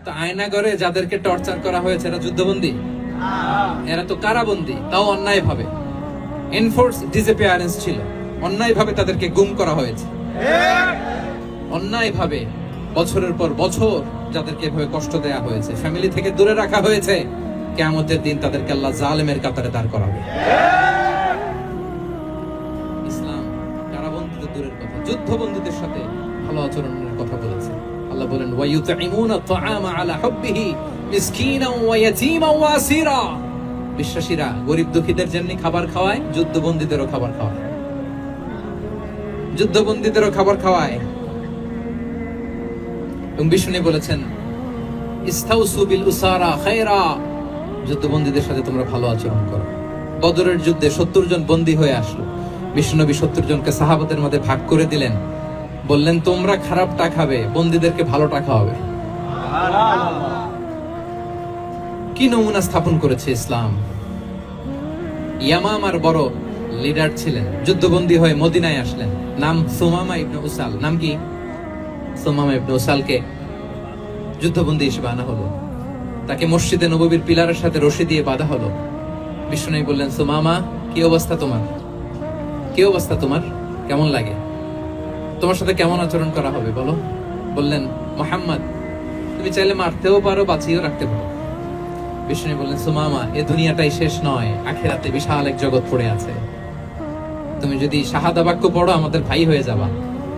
তো আয়নাগরে যাদেরকে টর্চার করা হয়েছে এরা যুদ্ধবন্দী? এরা তো কারাবন্দী, তাও অন্যায় ভাবে। এনফোর্স ডিসঅ্যাপিয়ারেন্স ছিল, অন্যায় ভাবে তাদেরকে গুম করা হয়েছে। অন্যায় ভাবে বছরের পর বছর যাদেরকে এভাবে কষ্ট দেয়া হয়েছে, ফ্যামিলি থেকে দূরে রাখা হয়েছে, কিয়ামতের দিন তাদেরকে আল্লাহ জালেমের কাতারে দাঁড় করাবে। ইসলাম কারাবন্দীদের দূরের কথা, যুদ্ধবন্দীদের সাথে ভালো আচরণের কথা বলেছে। আল্লাহ বলেন ওয়ায়ুতঈমুনা আত-তাআমা আলা হুব্বিহি মিসকিনান ওয়া ইয়াতীমান ওয়া আসীরা। বিশ্বাসীরা গরিব দুঃখীদের যেমনি খাবার খাওয়ায়, যুদ্ধবন্দীদেরও খাবার খাওয়ায়, যুদ্ধবন্দীদেরও খাবার খাওয়ায়। এবং বিষ্ণু বলেছেন ইস্তাউসু বিল উসারা খায়রা, যুদ্ধবন্দীদের সাথে তোমরা ভালো আচরণ করো। বদরের যুদ্ধে 70 জন বন্দী হয়ে আসলো। বিষ্ণুনবী 70 জনকে সাহাবাদের মধ্যে ভাগ করে দিলেন, বললেন তোমরা খারাপটা খাবে, বন্দীদেরকে ভালোটা খাওয়াবে। কি নমুনা স্থাপন করেছে ইসলাম। ইয়ামামার বড় লিডার ছিলেন, যুদ্ধবন্দী হয়ে মদিনায় আসলেন, নাম সুমামা ইবনে উসাল। নাম কি? সুমামা ইবনে উসালকে যুদ্ধবন্দী হিসেবে আনা হলো। তাকে মসজিদে নববীর পিলারের সাথে রশি দিয়ে বাঁধা হলো। বিষ্ণু বললেন সুমামা, কি অবস্থা তোমার? কি অবস্থা তোমার? কেমন লাগে? তোমার সাথে কেমন আচরণ করা হবে বলো? বললেন মুহাম্মদ, তুমি চাইলে মারতেও পারো, বাঁচিয়েও রাখতে পারো। বিষ্ণু বললেন সুমামা, এ দুনিয়াটাই শেষ নয়, আখিরাতে বিশাল এক জগৎ পড়ে আছে। তুমি যদি শাহাদা বাক্য পড়ো আমাদের ভাই হয়ে যাবা,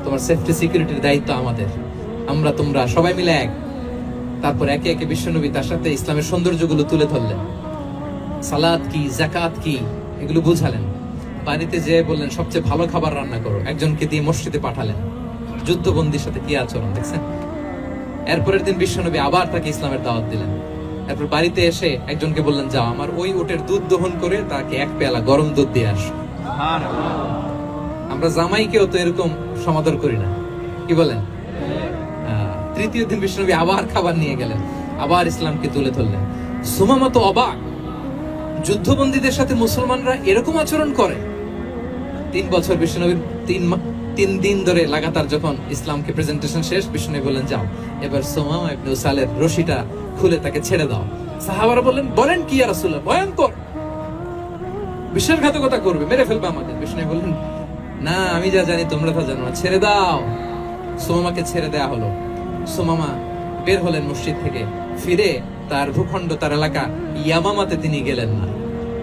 তোমার সেফটি সিকিউরিটির দায়িত্ব আমাদের, আমরা তোমরা সবাই মিলে এক। তারপর একে একে বিশ্বনবী তার সাথে ইসলামের সৌন্দর্যগুলো তুলে ধরলেন। সালাত কি, যাকাত কি, এগুলো বুঝালেন। বাড়িতে যেয়ে বললেন সবচেয়ে ভালো খাবার রান্না করো, একজনকে দিয়ে মসজিদে পাঠালেন। যুদ্ধবন্দীর সাথে কি আচরণ দেখছেন। এরপরের দিন বিশ্বনবী আবার তাকে ইসলামের দাওয়াত দিলেন। এরপর বাড়িতে এসে একজনকে বললেন, যাও আমার ওই উটের দুধ দহন করে তাকে এক পেয়ালা গরম দুধ দিয়ে আস। আমরা জামাইকেও তো এরকম সমাদর করি না, কি বলেন? তৃতীয় দিন বিশ্বনবী আবার খাবার নিয়ে গেলেন, আবার ইসলামকে তুলে ধরলেন। সুমামা তো অবাক, যুদ্ধবন্দীদের সাথে মুসলমানরা এরকম আচরণ করে। 3 বছর বিশ্বনবীর 3 দিন ধরে লাগাতার যখন ইসলামকে প্রেজেন্টেশন শেষ, বিশ্বনবী বললেন যাও এবার সুমামা ইবনে উসালের রশিটা খুলে তাকে ছেড়ে দাও। সাহাবারা বলেন কি ইয়া রাসূলুল্লাহ, ভয়ঙ্কর, বিশ্বাসঘাতকতা করবে, মেরে ফেলবে আমাদের। বিশ্বনবী বললেন না, আমি যা জানি তোমরা তা জানো না, ছেড়ে দাও। সুমামাকে ছেড়ে দেয়া হলো। সুমামা বের হলেন মসজিদ থেকে, ফিরে তার ভূখণ্ড, তার এলাকা ইয়ামামাতে তিনি গেলেন না।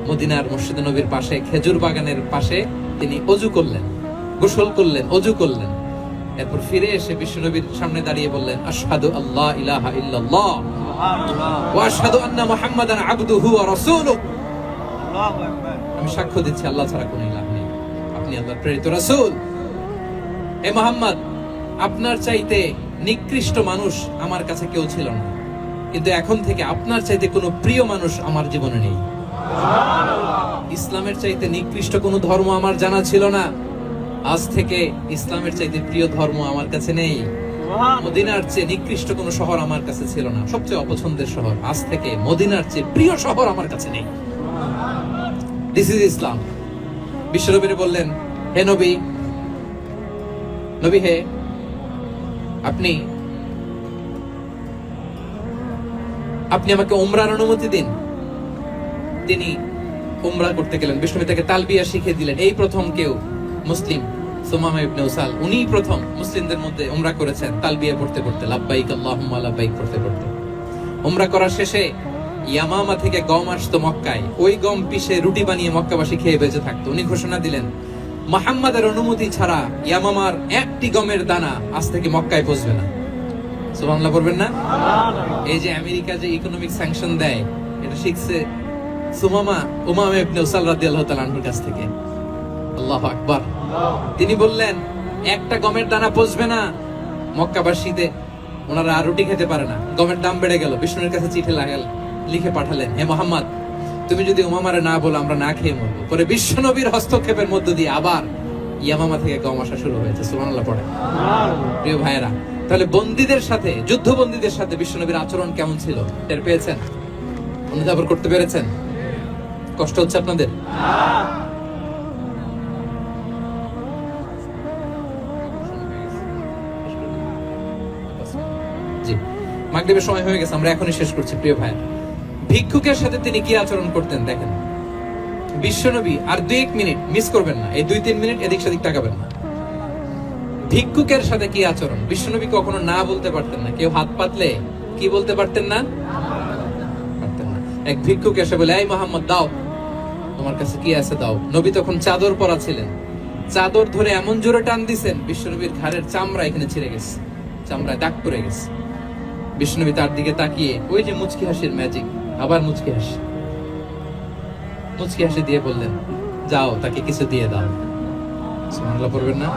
মদিনার মসজিদে নবীর পাশে খেজুর বাগানের পাশে তিনি অজু করলেন, গোসল করলেন, অজু করলেন। এরপর ফিরে এসে বিশ্বনবীর সামনে দাঁড়িয়ে বললেন আশহাদু আল্লা ইলাহা ইল্লাল্লাহ ওয়া আশহাদু আন্না মুহাম্মাদান আবদুহু ওয়া রাসূলুহু। আমি সাক্ষ্য দিচ্ছি আল্লাহ ছাড়া কোনো ইলাহ নেই, আপনি আল্লাহর প্রেরিত রাসূল। হে মুহাম্মদ, আপনার চাইতে নিকৃষ্ট মানুষ আমার কাছে কেউ ছিল না, কিন্তু এখন থেকে আপনার চাইতে কোনো প্রিয় মানুষ আমার জীবনে নেই। ইসলামের চাইতে নিকৃষ্ট কোনো ধর্ম আমার জানা ছিল না, আজ থেকে ইসলামের চাইতে প্রিয় ধর্ম আমার কাছে নেই। মদিনার চেয়ে নিকৃষ্ট কোনো শহর আমার কাছে ছিল না, সবচেয়ে অপছন্দের শহর, আজ থেকে মদিনার চেয়ে প্রিয় শহর আমার কাছে নেই। দিস ইজ ইসলাম। বিশ্বনবী বললেন, হে নবী, নবী হে, আপনি আমাকে উমরার অনুমতি দিন। তিনি উমরা করতে গেলেন। বিষ্ণু তাকে তালবিয়া শিখিয়ে দিলেন। এই প্রথম কেউ মুসলিম, সুমামা ইবনে উসাল, উনিই প্রথম মুসলিমদের মধ্যে উমরা করেছেন তালবিয়া পড়তে পড়তে, লাব্বাইক আল্লাহুম্মা লাব্বাইক পড়তে পড়তে। উমরা করার শেষে ইয়ামামা থেকে গম আসতো মক্কায়, ওই গম পিষে রুটি বানিয়ে মক্কাবাসী খেয়ে বেঁচে থাকতো। উনি ঘোষণা দিলেন, মুহাম্মাদের অনুমতি ছাড়া ইয়ামামার একটি গমের দানা আজ থেকে মক্কায় পৌঁছবে না। সুবহানাল্লাহ পড়বেন না? এই যে আমেরিকা যে ইকোনমিক স্যাংশন দেয়, এটা শিখছে সুমামা উমামা ইবনে উসাল রাদিয়াল্লাহু তাআলা আনহুর কাছ থেকে। আল্লাহু আকবার। তিনি বললেন একটা গমের দানা পৌঁছবে না মক্কাবাসীতে, ওনারা আর রুটি খেতে পারে না। গমের দাম বেড়ে গেল। বিষ্ণুর কাছে চিঠি লিখে পাঠালেন, হে মুহাম্মদ, তুমি যদি উমামারে না বলো আমরা না খেয়ে মরবো। পরে বিশ্বনবীর হস্তক্ষেপের মধ্য দিয়ে আবার ইয়ামামা থেকে গম আসা শুরু হয়েছে। সুবহানাল্লাহ পড়ে। প্রিয় ভাইয়েরা, তাহলে বন্দীদের সাথে, যুদ্ধবন্দীদের সাথে বিশ্বনবীর আচরণ কেমন ছিল টের পেয়েছেন? অনুধাবন করতে পেরেছেন? কষ্ট হচ্ছে আপনাদের? জি। মাগরিবের সময় হয়ে গেছে, আমরা এখনই শেষ করছি প্রিয় ভাই। ভিক্ষুকের সাথে তিনি কি আচরণ করতেন দেখেন। বিশ্বনবী আর 2-1 মিনিট মিস করবেন না, এই 2-3 মিনিট এদিক সেদিক তাকাবেন না। ভিক্ষুকের সাথে কি আচরণ, বিশ্বনবী কখনো না বলতে পারতেন না। কেউ হাত পাতলে কি বলতে পারতেন না? পারতেন না। এক ভিক্ষুক এসে বলে, এই মোহাম্মদ দাও, তোমার কাছে কি আছে দাও। নবী তখন চাদর পরা ছিলেন, চাদর ধরে এমন জোরে টান দিছেন বিশ্বনবীর ঘাড়ের চামড়া এখানে ছিঁড়ে গেছে, চামড়ায় দাগ পড়ে গেছে। বিশ্বনবী তার দিকে তাকিয়ে ওই যে মুচকি হাসির ম্যাজিক, আবার মুচকি হাসি দিয়ে বললেন, যাও তাকে কিছু দিয়ে দাও। সুবহানাল্লাহ পড়বেন না?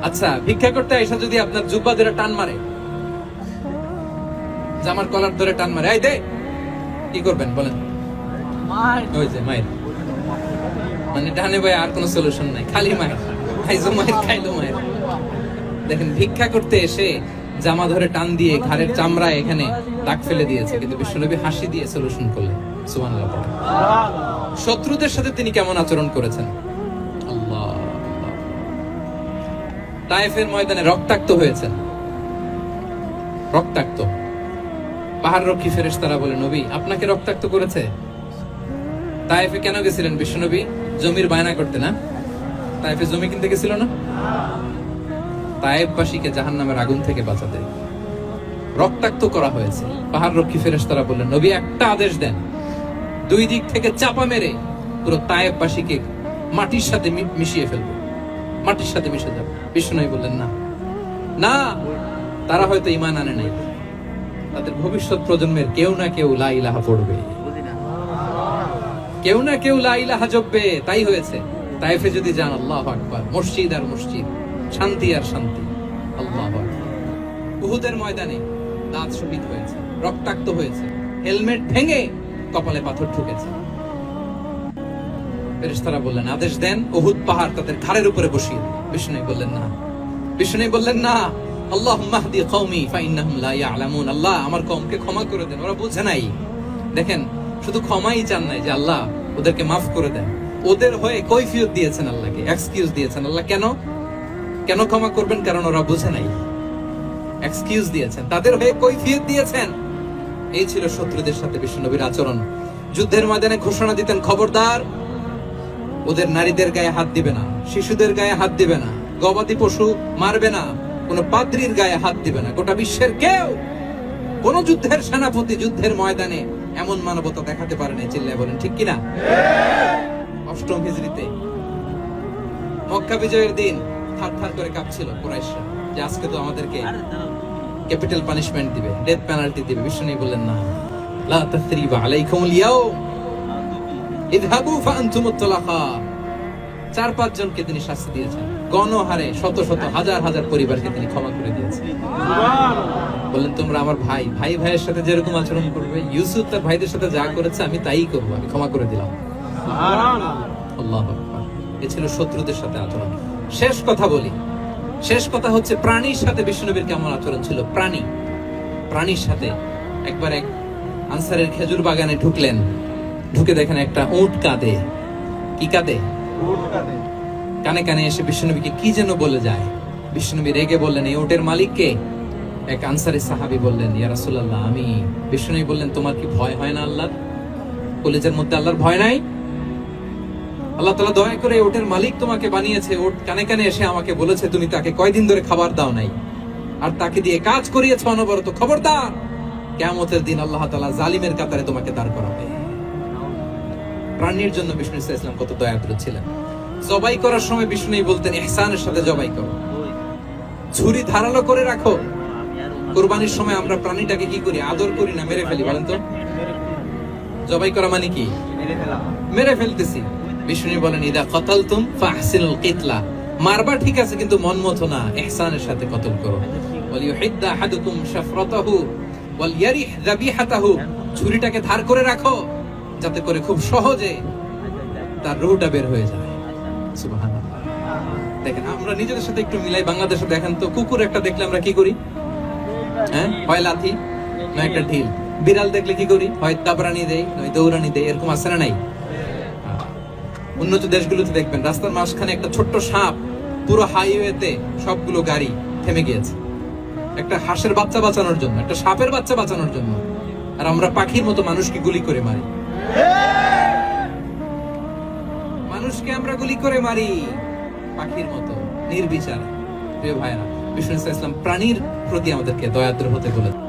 আচ্ছা, ভিক্ষা করতে এসে যদি আপনার জুব্বা ধরে টান মারে, জামার কলার ধরে টান মারে, এই দে, কি করবেন বলেন? ওই যে মায়ের, মানে ডানে ভাই আর কোনো সলিউশন নাই, খালি মায়ের, খাইজো মায়ের, খাইলো মায়ের। দেখেন, ভিক্ষা করতে এসে জামা ধরে টান দিয়ে ঘাড়ের চামড়ায় এখানে দাগ ফেলে দিয়েছে, কিন্তু বিশ্বনবী হাসি দিয়ে সলিউশন করলেন। সুবহানাল্লাহ। শত্রুদের সাথে তিনি কেমন আচরণ করেছেন? আল্লাহ। তায়েফের ময়দানে রক্তাক্ত হয়েছেন, রক্তাক্ত। পাহাড় রক্ষী ফেরেশতারা বলে, নবী আপনাকে রক্তাক্ত করেছে? তায়েফে কেন গেছিলেন বিশ্বনবী? জমির বায়না করতে না? তায়েফে জমি কিনতে গেছিল না? তায়েফবাসীকে জাহান্নামের আগুন থেকে বাঁচাতে রক্তাক্ত করা হয়েছে। পাহাড় রক্ষী ফেরেশতারা বললেন, নবী একটা আদেশ দেন, 2 দিক থেকে চাপা মেরে পুরো তায়েফবাসীকে মাটির সাথে মিশিয়ে ফেলবো, মাটির সাথে মিশে যাবে। বিশ্বনবী বললেন, না না, তারা হয়তো ঈমান আনে নাই, তাদের ভবিষ্যৎ প্রজন্মের কেউ না কেউ লা ইলাহা পড়বে, কেউ না কেউ লা ইলাহা জপবে। তাই হয়েছে। তায়েফে যদি যান, আল্লাহু আকবার, মসজিদ আর মসজিদ, শান্তি আর শান্তি। আল্লাহু আকবার। উহুদের ময়দানে দাঁত শহীদ হয়েছে, রক্তাক্ত হয়েছে, হেলমেট ভেঙে কপালে পাথর ঢুকেছে। ফেরেশতারা বললেন, আদেশ দেন উহুদ পাহাড় তাদের ঘাড়ের উপরে বসিয়ে দিন। বিষ্ণু বললেন না, বিষ্ণু বললেন না, আল্লাহুম্মা হদি কওমি ফাইন্নাহুম লা ইয়ালামুন। আল্লাহ আমার কওমকে ক্ষমা করে দেন, ওরা বুঝে নাই। দেখেন, শুধু ক্ষমাই চান নাই যে আল্লাহ ওদেরকে মাফ করে দেন, ওদের হয়ে কৈফিয়ত দিয়েছেন আল্লাহকে, এক্সকিউজ দিয়েছেন। আল্লাহ কেন কেন ক্ষমা করবেন? কারণ ওরা বুঝে নাই। এক্সকিউজ দিয়েছেন, তাদের হয়ে কৈফিয়ত দিয়েছেন। এই ছিল শত্রুদের সাথে বিশ্বনবীর আচরণ। যুদ্ধের ময়দানে ঘোষণা দিতেন, খবরদার ওদের নারীদের গায়ে হাত দিবে না, শিশুদের গায়ে হাত দিবে না, গবাদি পশু মারবে না, কোন পাদ্রীর গায়ে হাত দিবে না। গোটা বিশ্বের কেউ, কোন যুদ্ধের সেনাপতি যুদ্ধের ময়দানে এমন মানবতা দেখাতে পারে না। চিল্লায় বলেন ঠিক কিনা? 8ম হিজরিতে মক্কা বিজয়ের দিন থার করে কাঁপছিল কুরাইশরা যে আজকে তো আমাদেরকে ক্যাপিটাল পানিশমেন্ট দিবে, ডেথ পেনাল্টি দিবে। বিষ্ণু বললেন, না, লা তাসরিবা আলাইকুমুল ইয়াউম ইযহাবু ফাআনতুমুত তুলাকা। 4-5 জনকে তিনি শাস্তি দিয়েছেন, গণহারে শত শত হাজার হাজার পরিবারকে তিনি ক্ষমা করে দিয়েছেন। বললেন, তোমরা আমার ভাই, ভাই ভাইয়ের সাথে যেরকম আচরণ করবে, ইউসুফ তার ভাইদের সাথে যা করেছে আমি তাই করবো, আমি ক্ষমা করে দিলাম। আল্লাহু আকবার। এ ছিল শত্রুদের সাথে আচরণ। শেষ কথা বলি, শেষ কথা হচ্ছে প্রাণীর সাথে বিশ্বনবীর কেমন আচরণ ছিল। প্রাণীর সাথে একবার এক আনসারের খেজুর বাগানে ঢুকলেন, ঢুকে দেখেন একটা উট কাঁদে। কি কাঁদে? কানে কানে এসে বিশ্বনবীকে কি যেন বলে যায়। বিশ্বনবী রেগে বললেন, এই উটের মালিক কে? এক আনসারী সাহাবী বললেন, ইয়া রাসূলুল্লাহ আমি। বিশ্বনবী বললেন, তোমার কি ভয় হয় না আল্লাহর? কলিজার মধ্যে আল্লাহর ভয় নাই? আল্লাহ তাআলা দয়া করে ওটের মালিক তোমাকে বানিয়েছে, ওট কানে কানে এসে আমাকে বলেছে তুমি তাকে কয়দিন ধরে খাবার দাও নাই, আর তাকে দিয়ে কাজ করিয়েছ অনবরত। খবরদার, কিয়ামতের দিন আল্লাহ তাআলা জালিমের কাতারে তোমাকে দাঁড় করাবে। প্রাণীর জন্য বিষ্ণু ইসলাম কত দয়াদ্র ছিলেন। জবাই করার সময় বিষ্ণু বলতেন, ইহসানের সাথে জবাই করো, ছুরি ধারালো করে রাখো। কুরবানির সময় আমরা প্রাণীটাকে কি করি? আদর করি না, মেরে ফেলি। বলেন তো, জবাই করা মানে কি? মেরে ফেলতেছি। বিষ্ণু বলেন, ইদা কাতালতুম ফাহসিনুল কিতলা। মারবা ঠিক আছে, কিন্তু মন মতো না, ইহসানের সাথে কতল করো। ওয়াল ইউহিদ্দা আহাদুকুম শাফরাতাহু ওয়াল ইয়ারিহ যাবিহাতাহু। ছুরিটাকে ধার করে রাখো, যাতে করে খুব সহজে তার রুহটা বের হয়ে যায়। সুবহানাল্লাহ। দেখেন, আমরা নিজেদের সাথে একটু মিলাই। বাংলাদেশে দেখেন তো, কুকুর একটা দেখলে আমরা কি করি? হ্যাঁ, হয় লাথি নয় একটা ঢিল। বিড়াল দেখলে কি করি? হয় দাবরানি দেয় নয় দৌড়ানি দেয়। এরকম আছে না নাই? উন্নত দেশগুলোতে দেখবেন রাস্তার মাঝখানে একটা ছোট্ট সাপ, পুরো হাইওয়েতে সবগুলো গাড়ি থেমে গিয়েছে। একটা হাঁসের বাচ্চা বাঁচানোর জন্য, একটা সাপের বাচ্চা বাঁচানোর জন্য, আর আমরা পাখির মতো মানুষকে গুলি করে মারি। মানুষকে আমরা গুলি করে মারি পাখির মতো নির্বিচার। প্রিয় ভাইরা, বিষ্ণু ইসলাম প্রাণীর প্রতি আমাদেরকে দয়াদ্র হতে বলেছেন।